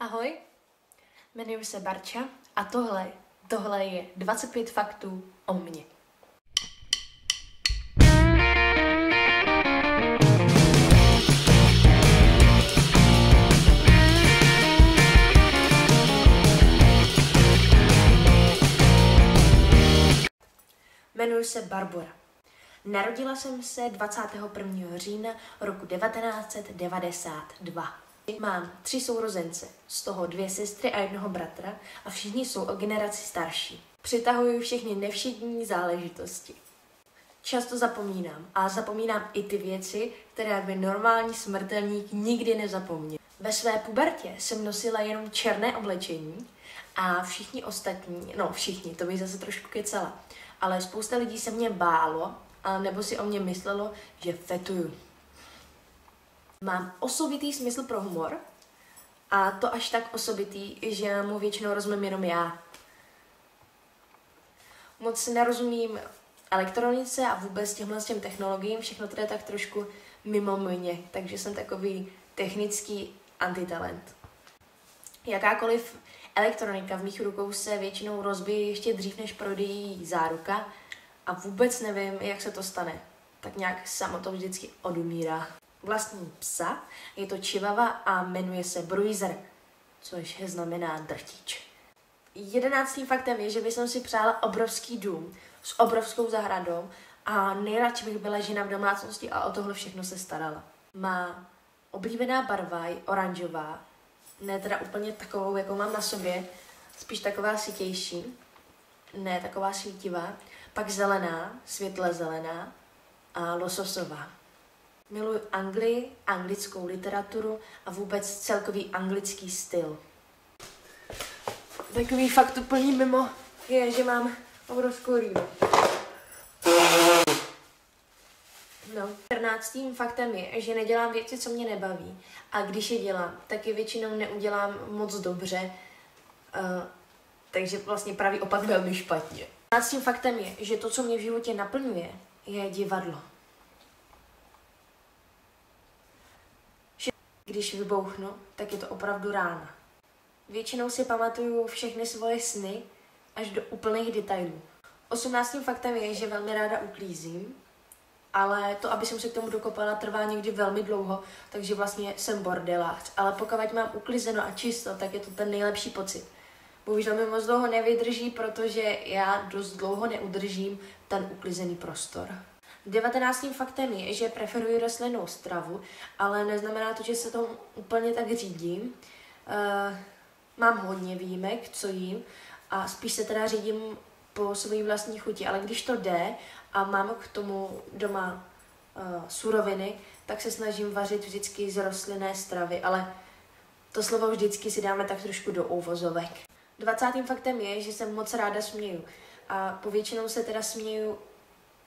Ahoj, jmenuji se Barča a tohle je 25 faktů o mně. Jmenuji se Barbora. Narodila jsem se 21. října roku 1992. Mám 3 sourozence, z toho 2 sestry a 1 bratra a všichni jsou o generaci starší. Přitahuji všechny nevšední záležitosti. Často zapomínám a zapomínám i ty věci, které by normální smrtelník nikdy nezapomněl. Ve své pubertě jsem nosila jenom černé oblečení a všichni ostatní, to bych zase trošku kecala, ale spousta lidí se mě bálo a nebo si o mě myslelo, že fetuju. Mám osobitý smysl pro humor a to až tak osobitý, že mu většinou rozumím jenom já. Moc nerozumím elektronice a vůbec těm technologiím, všechno to je tak trošku mimo mě, takže jsem takový technický antitalent. Jakákoliv elektronika v mých rukou se většinou rozbije ještě dřív, než projde její záruka a vůbec nevím, jak se to stane. Tak nějak samo to vždycky odumírá. Vlastní psa, je to čivava a jmenuje se Bruiser, což znamená drtič. 11. faktem je, že bych si přála obrovský dům s obrovskou zahradou a nejradši bych byla žena v domácnosti a o tohle všechno se starala. Má oblíbená barva je oranžová, ne teda úplně takovou, jakou mám na sobě, spíš taková sytější, ne taková svítivá, pak zelená, světle zelená a lososová. Miluji Anglii, anglickou literaturu a vůbec celkový anglický styl. Takový fakt úplně mimo je, že mám obrovskou rýmu. 14. faktem je, že nedělám věci, co mě nebaví. A když je dělám, tak je většinou neudělám moc dobře, takže vlastně pravý opak velmi špatně. 15. faktem je, že to, co mě v životě naplňuje, je divadlo. Když vybouchnu, tak je to opravdu rána. Většinou si pamatuju všechny svoje sny až do úplných detailů. 18. faktem je, že velmi ráda uklízím, ale to, aby jsem se k tomu dokopala, trvá někdy velmi dlouho, takže vlastně jsem bordelář. Ale pokud mám uklizeno a čisto, tak je to ten nejlepší pocit. Bohužel mi moc dlouho nevydrží, protože já dost dlouho neudržím ten uklizený prostor. 19. faktem je, že preferuji rostlinnou stravu, ale neznamená to, že se tomu úplně tak řídím. Mám hodně výjimek, co jím, a spíš se teda řídím po své vlastní chuti, ale když to jde a mám k tomu doma suroviny, tak se snažím vařit vždycky z rostlinné stravy, ale to slovo vždycky si dáme tak trošku do uvozovek. 20. faktem je, že jsem moc ráda směju a povětšinou se teda směju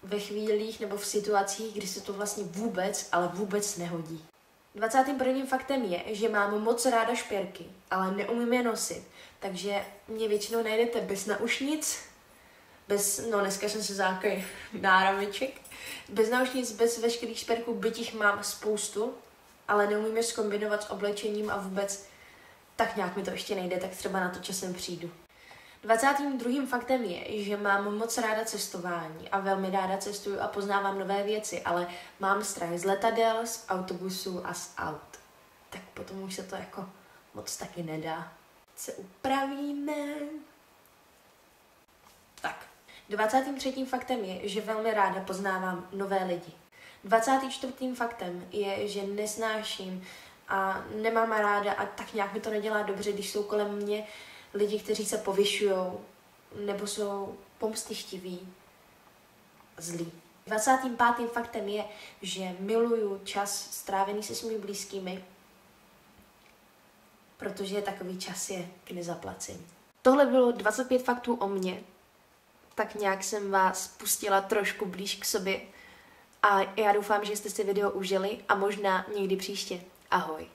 ve chvílích nebo v situacích, kdy se to vlastně vůbec nehodí. 21. faktem je, že mám moc ráda šperky, ale neumím je nosit, takže mě většinou najdete bez naušnic, dneska jsem se zákaj nárameček, bez naušnic, bez veškerých šperků, byť jich mám spoustu, ale neumím je zkombinovat s oblečením a vůbec tak nějak mi to ještě nejde, tak třeba na to časem přijdu. 22. faktem je, že mám moc ráda cestování a velmi ráda cestuju a poznávám nové věci, ale mám strach z letadel, z autobusů a z aut. Tak potom už se to jako moc taky nedá. Se upravíme. Tak. 23. faktem je, že velmi ráda poznávám nové lidi. 24. faktem je, že nesnáším a nemám ráda a tak nějak mi to nedělá dobře, když jsou kolem mě lidi, kteří se povyšujou nebo jsou pomstychtiví, zlí. 25. faktem je, že miluju čas strávený se svými blízkými, protože takový čas je k nezaplacení. Tohle bylo 25 faktů o mně, tak nějak jsem vás pustila trošku blíž k sobě a já doufám, že jste si video užili a možná někdy příště. Ahoj.